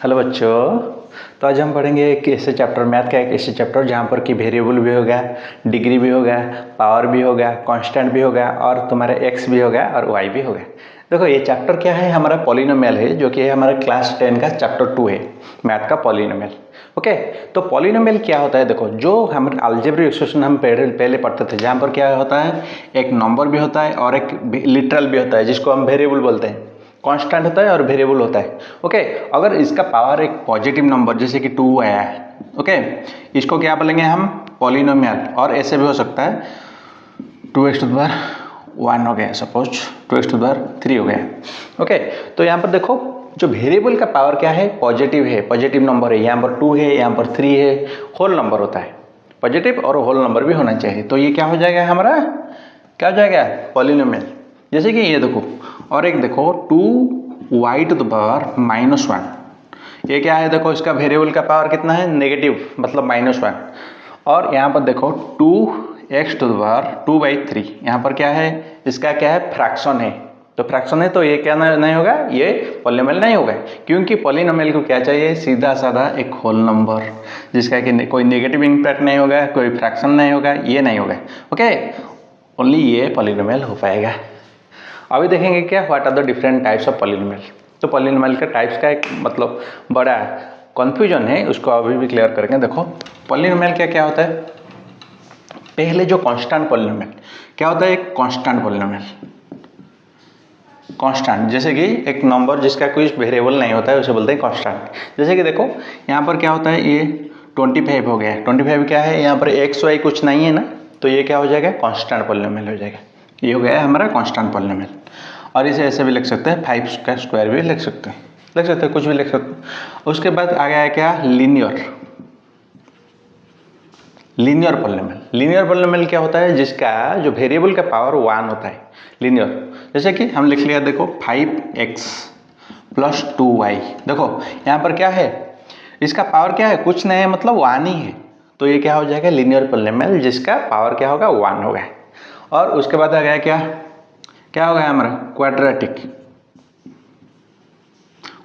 Hello बच्चों। तो आज हम पढ़ेंगे एक ऐसे चैप्टर, मैथ का एक ऐसे चैप्टर जहाँ पर कि वेरिएबल भी होगा, डिग्री भी होगा, पावर भी होगा, कांस्टेंट भी होगा और तुम्हारा एक्स भी होगा और वाई भी होगा। देखो ये चैप्टर क्या है, हमारा पॉलिनोमियल है, जो कि हमारा क्लास 10 का चैप्टर 2 है, मैथ का पॉलिनोमियल। ओके, तो पॉलिनोमियल क्या होता है? देखो, जो हमारे अलजेब्रिक एक्सप्रेशन हम पहले पढ़ते थे, जहाँ पर क्या होता है, एक नंबर भी होता है और एक लिटरल भी होता है, जिसको हम वेरिएबल बोलते हैं। कांस्टेंट होता है और वेरिएबल होता है। ओके, अगर इसका पावर एक पॉजिटिव नंबर जैसे कि 2 आया है, ओके, इसको क्या बोलेंगे हम? पॉलिनोमियल। और ऐसे भी हो सकता है 2x⁻1 हो गया, सपोज 2x⁻3 हो गया। ओके, तो यहाँ पर देखो जो वेरिएबल का पावर क्या है, पॉजिटिव है, पॉजिटिव नंबर है। यहाँ पर 2 है, यहाँ पर 3 है, होल नंबर होता है। पॉजिटिव और होल नंबर भी होना चाहिए। तो ये क्या हो जाएगा हमारा, क्या हो जाएगा? पॉलिनोमियल। जैसे कि ये देखो, और एक देखो 2y⁻⁻1, ये क्या है? देखो इसका वेरिएबल का पावर कितना है? नेगेटिव, मतलब -1। और यहाँ पर देखो 2x⁻2/3, यहाँ पर क्या है? इसका क्या है? फ्रैक्शन है। तो फ्रैक्शन है तो ये क्या नहीं होगा, ये पॉलिनोमियल नहीं होगा। क्योंकि पॉलिनोमियल को क्या चाहिए? सीधा साधा एक होल नंबर, जिसका कि कोई नेगेटिव इम्पैक्ट नहीं होगा, कोई फ्रैक्शन नहीं होगा, ये नहीं होगा। ओके, ओनली ये पॉलिनोमियल हो पाएगा। अभी देखेंगे क्या, what are the different types of polynomial. तो पॉलिनोमियल के टाइप्स का एक मतलब बड़ा कन्फ्यूजन है, उसको अभी भी क्लियर करेंगे। देखो पॉलिनोमियल क्या क्या होता है। पहले जो कांस्टेंट पॉलिनोमियल क्या होता है? एक कांस्टेंट पॉलिनोमियल, कांस्टेंट जैसे कि एक नंबर जिसका कोई वेरिएबल नहीं होता है, उसे बोलते हैं कांस्टेंट। जैसे कि देखो यहाँ पर क्या होता है, ये 25 हो गया। 25 क्या है? यहाँ पर एक्स वाई कुछ नहीं है ना, तो ये क्या हो जाएगा? कांस्टेंट पॉलिनोमियल हो जाएगा। ये हो गया हमारा कांस्टेंट पॉलिनोमियल। और इसे ऐसे भी लिख सकते हैं, 5 का स्क्वायर भी लिख सकते हैं, कुछ भी लिख सकते हैं। उसके बाद आ गया क्या? Linear polynomial. लीनियर पॉलिनोमियल क्या होता है? जिसका जो वेरिएबल का पावर 1 होता है, लीनियर। जैसे कि हम लिख लिया, देखो 5x + 2y। देखो यहाँ पर क्या है, इसका पावर क्या है? कुछ नहीं है, मतलब 1 ही है। तो ये क्या हो जाएगा? लीनियर पॉलिनोमियल, जिसका पावर क्या होगा? 1 होगा। और उसके बाद आ गया क्या हो गया हमारा?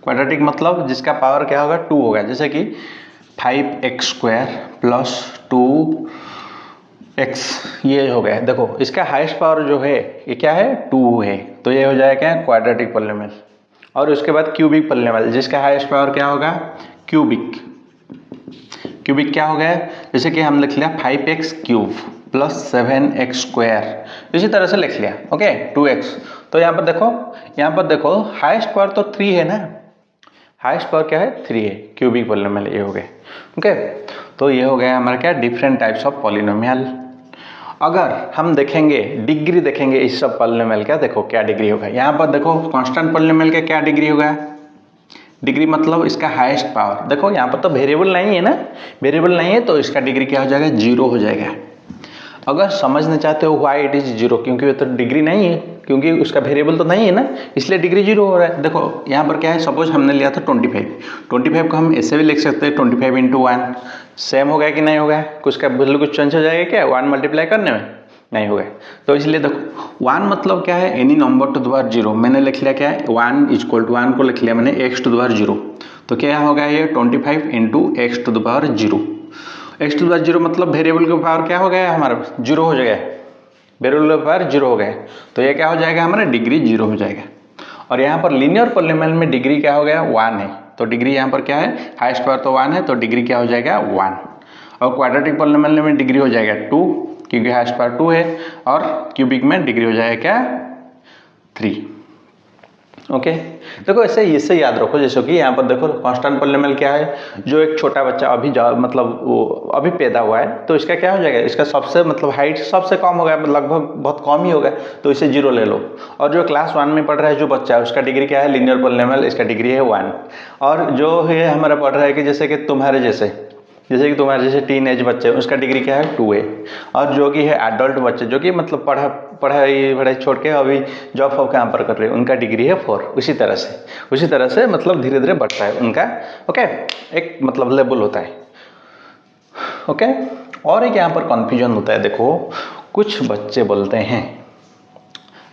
क्वाड्रेटिक मतलब जिसका पावर क्या होगा? 2 होगा। जैसे कि 5x² + 2x, ये हो गया। देखो इसका हाईएस्ट पावर जो है ये क्या है? 2 है। तो ये हो जाएगा क्वाड्रेटिक पॉलिनोमियल। और उसके बाद क्यूबिक पॉलिनोमियल, जिसका हाईएस्ट पावर क्या होगा? क्यूबिक क्या हो गया? जैसे कि हम लिख लिया 5x³ + 7x², इसी तरह से लिख लिया। Okay, 2x। तो यहाँ पर देखो हाईएस्ट पावर तो 3 है ना, हाईएस्ट पावर क्या है? 3 है। क्यूबिक पॉलिनोमियल ये हो गए। ओके, तो ये हो गया हमारा क्या? Different types of polynomial. अगर हम देखेंगे डिग्री, देखेंगे इस सब पॉलिनोमियल का, देखो क्या डिग्री होगा। यहाँ पर देखो कांस्टेंट पॉलिनोमियल का क्या डिग्री होगा? डिग्री मतलब इसका हाईएस्ट पावर। देखो यहाँ पर तो वेरिएबल नहीं है ना, वेरिएबल नहीं है, तो इसका डिग्री क्या हो जाएगा? 0 हो जाएगा। अगर समझना चाहते हो व्हाई इट इज 0, क्योंकि वो तो डिग्री नहीं है, क्योंकि उसका वेरिएबल तो नहीं है ना, इसलिए डिग्री 0 हो रहा है। देखो यहाँ पर क्या है, सपोज हमने लिया था 25 को हम ऐसे भी लिख सकते हैं 25 × 1। सेम हो गया कि नहीं होगा? कुछ का वैल्यू कुछ चेंज हो जाएगा क्या 1 मल्टीप्लाई करने में? नहीं होगा। तो इसलिए देखो 1 मतलब क्या है? Any number two the power 0। मैंने लिख लिया क्या है? 1 = 1 को लिख लिया मैंने x⁻0। तो क्या होगा ये? 25 × x⁻0। x⁻0 मतलब वेरिएबल का पावर क्या हो गया हमारा? 0 हो जाएगा। वेरिएबल का पावर 0 हो गया, तो ये क्या हो जाएगा हमारा? डिग्री 0 हो जाएगा। और यहाँ पर लीनियर पॉलिनोमियल में डिग्री क्या हो गया? 1 है। तो डिग्री यहाँ पर क्या है? हाईएस्ट पावर तो 1 है, तो डिग्री क्या हो जाएगा? 1। और क्वाड्रेटिक पॉलिनोमियल में डिग्री हो जाएगा 2, क्योंकि हाईएस्ट पावर 2 है। और क्यूबिक में डिग्री हो जाएगा क्या? 3। ओके, देखो इससे याद रखो। जैसे कि यहाँ पर देखो कांस्टेंट पॉलिनोमियल क्या है? जो एक छोटा बच्चा मतलब वो अभी पैदा हुआ है, तो इसका क्या हो जाएगा? इसका सबसे मतलब हाइट सबसे कम होगा, लगभग बहुत कम ही होगा, तो इसे 0 ले लो। और जो क्लास 1 में पढ़ रहा है जो बच्चा है, उसका डिग्री क्या है? लीनियर पॉलिनोमियल, इसका डिग्री है 1। और जो है हमारा पढ़ रहा है कि जैसे कि तुम्हारे जैसे टीन एज बच्चे, उसका डिग्री क्या है? 2 है। और जो कि है एडल्ट बच्चे, जो कि मतलब पढ़ाई छोड़ के अभी जॉब काम पर कर रहे हैं, उनका डिग्री है 4। उसी तरह से मतलब धीरे धीरे बढ़ता है उनका। ओके, एक मतलब लेवल होता है। ओके, और एक यहाँ पर कन्फ्यूजन होता है। देखो कुछ बच्चे बोलते हैं,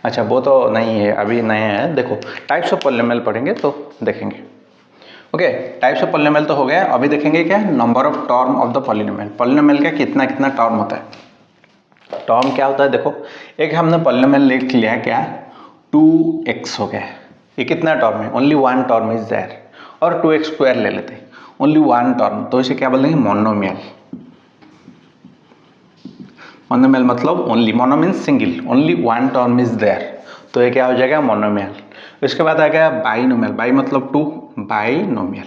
अच्छा वो तो नहीं है, अभी नया है। देखो टाइप्स ऑफ पॉलिनोमियल पढ़ेंगे तो देखेंगे। ओके, टाइप्स ऑफ पॉलिनोमियल तो हो गया। अभी देखेंगे क्या number of term of the polynomial. Polynomial का कितना कितना टर्म होता है। टर्म क्या होता है देखो, एक हमने पॉलिनोमियल लिख लिया क्या 2x हो गया, ये कितना टर्म है, only one term is there. और 2x स्क्वायर ले लेते हैं, ओनली वन टर्म, तो इसे क्या बोलेंगे मोनोमियल। मोनोमियल मतलब only, mono means single, only one term is there, तो ये क्या हो जाएगा मोनोमियल। इसके बाद आ गया बाइनोमियल, बाई मतलब टू, बाइनोमियल।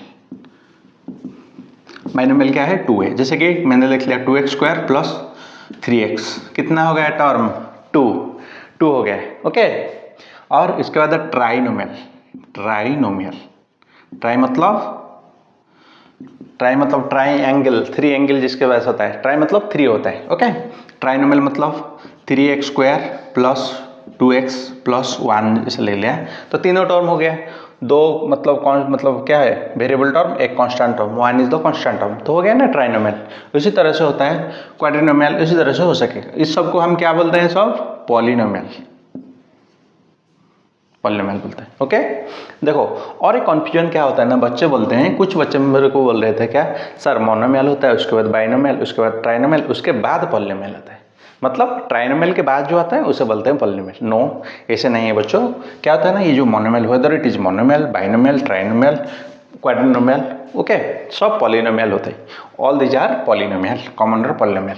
बाइनोमियल क्या है 2 है, जैसे कि मैंने लिख लिया 2x स्क्वायर प्लस 3x, कितना हो गया टर्म 2 हो गया, ओके। और इसके बाद ट्राइनोमियल, ट्राइनोमियल, ट्राई मतलब ट्राई एंगल, 3 एंगल जिसके वजह से होता है, ट्राई मतलब 3 होता है, ओके। ट्राइनोमियल मतलब 3x square plus 2x plus 1 इसे ले लिया, तो तीनों टर्म हो गया। दो मतलब क्या है वेरिएबल टर्म, एक constant term, 1 is the constant term, तो हो गया ना ट्राइनोमियल। इसी तरह से होता है क्वाड्रिनोमियल, इसी तरह से हो सकेगा। इस सब को हम क्या बोलते हैं, सब पॉलिनोमियल, पॉलिनोमियल बोलते हैं, ओके। देखो और एक कन्फ्यूजन क्या होता है ना, बच्चे बोलते हैं, कुछ बच्चे मेरे को बोल रहे थे क्या सर मोनोमियल होता है, उसके बाद बाइनोमियल, उसके बाद ट्राइनोमियल, उसके बाद पॉलिनोमियल होता है, मतलब ट्राइनोमियल के बाद जो आता है उसे बोलते हैं पॉलिनोमियल। नो, ऐसे नहीं है बच्चों। क्या होता है ना, ये जो monomial, whether it is monomial, binomial, trinomial, quadrinomial, okay, सब पॉलिनोमियल होते हैं। All these are polynomial, common और पॉलिनोमियल,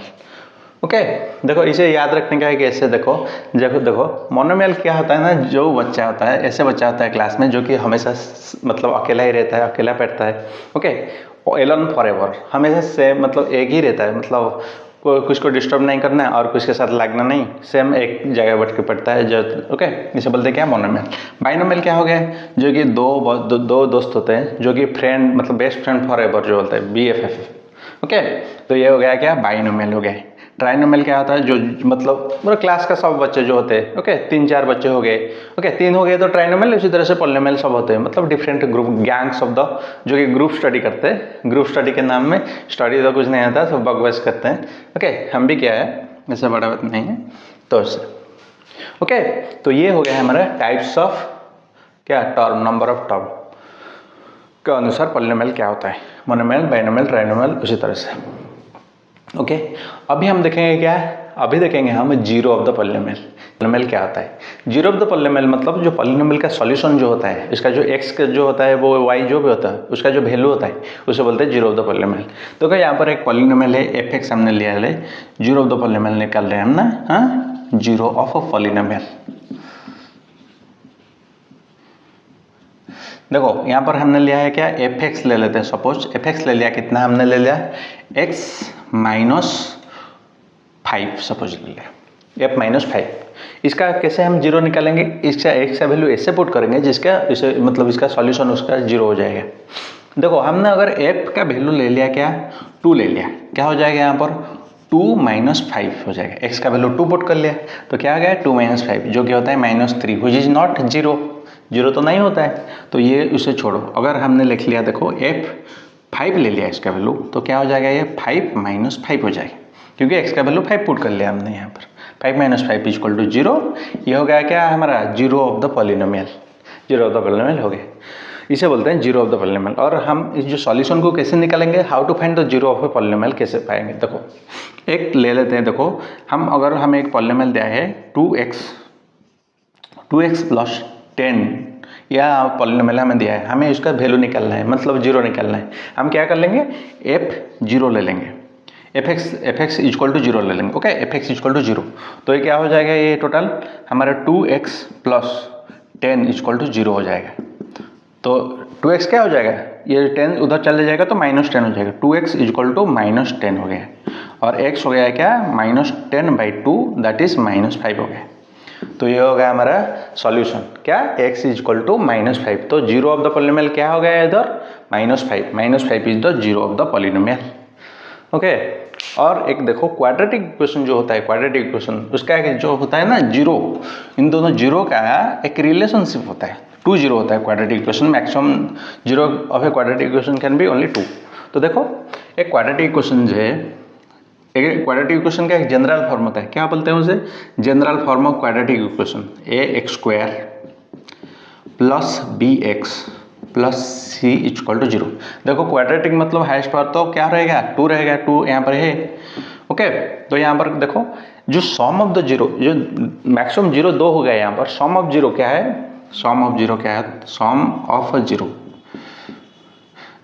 ओके। देखो इसे याद रखने का है कि ऐसे देखो मोनोमियल क्या होता है ना, जो बच्चा होता है, ऐसे बच्चा होता है क्लास में जो कि हमेशा मतलब अकेला ही रहता है, अकेला पढ़ता है, ओके। एलोन फॉरएवर, हमेशा सेम मतलब एक ही रहता है, मतलब कुछ को डिस्टर्ब नहीं करना है और कुछ के साथ लगना नहीं, सेम एक जगह बैठ के पढ़ता है जो, ओके। इसे बोलते हैं क्या मोनोमियल। बाइनोमियल क्या हो गया, जो कि दो दोस्त होते हैं जो कि फ्रेंड मतलब बेस्ट फ्रेंड फॉरएवर जो बोलते हैं BFF, ओके। तो ये हो गया क्या बाइनोमियल हो गया। ट्राइनोमियल क्या होता है, जो मतलब क्लास का सब बच्चे जो होते हैं, ओके, 3-4 बच्चे हो गए, ओके, 3 हो गए तो ट्राइनोमियल। इसी तरह से पॉलिनोमियल सब होते हैं, मतलब different group, gangs of the, जो कि ग्रुप स्टडी करते हैं। ग्रुप स्टडी के नाम में स्टडी तो कुछ नहीं आता, सब बकवास करते हैं, ओके। हम भी क्या है, ऐसा बड़ा बात नहीं है, तो ओके। तो ये हो गया है हमारा टाइप्स ऑफ क्या टर्म, नंबर ऑफ टर्म के अनुसार पॉलिनोमियल क्या होता है, मोनोमियल, बाइनोमियल, ट्राइनोमियल, उसी तरह से, ओके। अभी हम देखेंगे क्या है, अभी देखेंगे हम zero of the polynomial. Polynomial क्या होता है, जीरो ऑफ द पॉलिनोमियल मतलब जो पॉलिनोमियल का सॉल्यूशन जो होता है, इसका जो x का जो होता है वो y जो भी होता है उसका जो वैल्यू होता है उसे बोलते हैं जीरो ऑफ द पॉलिनोमियल। तो क्या यहाँ पर एक पॉलिनोमियल है f(x) हमने लिया है, जीरो ऑफ द पॉलिनोमियल निकाल रहे हैं हम ना, हाँ, जीरो ऑफ अ पॉलिनोमियल। देखो यहाँ पर हमने लिया है क्या f(x) ले लेते हैं, सपोज f(x) ले लिया, कितना हमने ले लिया x -5 सपोज ले लिया, f -5। इसका कैसे हम जीरो निकालेंगे, इसका x का वैल्यू ऐसे पुट करेंगे जिसका इसे मतलब इसका सॉल्यूशन उसका जीरो हो जाएगा। देखो हमने अगर f का वैल्यू ले लिया क्या 2 ले लिया, क्या हो जाएगा यहाँ पर 2 - 5 हो जाएगा। x का वैल्यू 2 पुट कर लिया तो क्या आ गया 2 - 5 जो कि होता है -3, which is not zero, zero तो नहीं होता है, तो ये उसे छोड़ो। अगर हमने लिख लिया देखो f5 ले लिया इसका वैल्यू, तो क्या हो जाएगा ये 5 - 5 हो जाएगा, क्योंकि x का वैल्यू 5 पुट कर लिया हमने यहाँ पर। 5 - 5 = 0, ये हो गया क्या हमारा zero of the polynomial, zero of the polynomial हो गया, इसे बोलते हैं जीरो ऑफ द पॉलिनोमियल। और हम इस जो सॉल्यूशन को कैसे निकालेंगे, how to find the zero of a polynomial कैसे पाएंगे। देखो एक ले लेते हैं, देखो अगर हमें एक पॉलिनोमियल दिया है 2x + 10 या पॉलिनोमियल हमें दिया है, हमें इसका वैल्यू निकालना है, मतलब जीरो निकालना है। हम क्या कर लेंगे f0 ले लेंगे, f(x) = 0 ले लेंगे, ओके। f(x) = 0, तो ये क्या हो जाएगा, ये टोटल हमारा 2x + 10 = 0 हो जाएगा। तो 2x क्या हो जाएगा, ये 10 उधर चले जाएगा तो -10 हो जाएगा, 2x = -10 हो गया, और x हो गया है क्या -10/2 दैट इज -5 हो गया। तो ये हो गया हमारा सॉल्यूशन, क्या x = -5। तो जीरो ऑफ द पॉलिनोमियल क्या हो गया इधर -5, -5 is the zero of the polynomial, okay. और एक देखो क्वाड्रेटिक इक्वेशन जो होता है, क्वाड्रेटिक इक्वेशन उसका एक जो होता है ना जीरो, इन दोनों जीरो का एक रिलेशनशिप होता है, 2 जीरो होता है quadratic equation. Maximum zero of a quadratic equation can be only 2। तो देखो एक क्वाड्रेटिक इक्वेशन जो है, एक क्वाड्रेटिक इक्वेशन का एक जनरल फॉर्म होता है, क्या बोलते हैं उसे, general form of quadratic equation, ax² + bx plus C equal to 0। देखो क्वाड्रेटिक मतलब हाईएस्ट पावर तो क्या रहेगा, 2 रहेगा, 2 यहाँ पर है। ओके, तो यहाँ पर देखो जो सम ऑफ द जीरो, जो मैक्सिमम जीरो 2 हो गया यहाँ पर, सम ऑफ जीरो क्या है, सम ऑफ जीरो क्या है, सम ऑफ जीरो,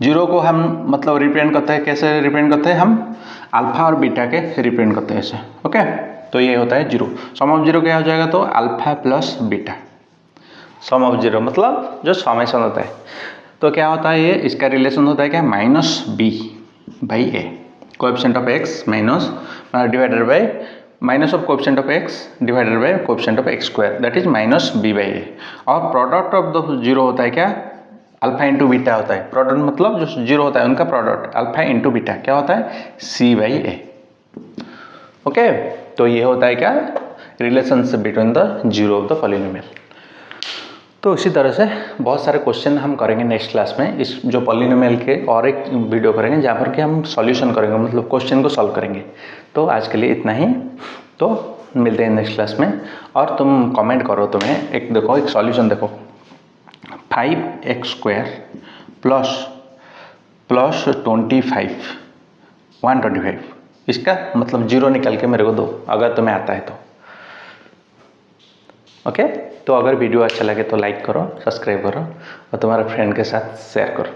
जीरो को हम मतलब रिप्रेजेंट करते हैं, कैसे रिप्रेजेंट करते हैं हम, अल्फा और बीटा के रिप्रेजेंट करते हैं ऐसे। ओके, तो ये होता है जीरो। सम ऑफ जीरो क्या हो जाएगा, तो alpha plus beta, sum of zero मतलब जो समेशन होता है। तो क्या होता है ये, इसका रिलेशन होता है क्या, minus B by A, coefficient of X minus divided by minus of coefficient of X divided by coefficient of X square, that is minus B by A. और प्रोडक्ट ऑफ द जीरो होता है क्या, alpha into beta होता है। Product मतलब जो zero होता है उनका प्रोडक्ट अल्फा इंटू बीटा क्या होता है, सी बाई ए। ओके, तो ये होता है क्या, relationship between the zero of the polynomial. तो इसी तरह से बहुत सारे क्वेश्चन हम करेंगे नेक्स्ट क्लास में, इस जो पॉलिनोमियल के और एक वीडियो करेंगे जहाँ पर कि हम सॉल्यूशन करेंगे, मतलब क्वेश्चन को सॉल्व करेंगे। तो आज के लिए इतना ही, तो मिलते हैं नेक्स्ट क्लास में। और तुम कमेंट करो, तुम्हें एक देखो, एक सॉल्यूशन देखो, 5x स्क्वायर प्लस 25 125, इसका मतलब जीरो निकल के मेरे को दो, अगर तुम्हें आता है तो। ओके, तो अगर वीडियो अच्छा लगे तो लाइक करो, सब्सक्राइब करो और तुम्हारे फ्रेंड के साथ शेयर करो।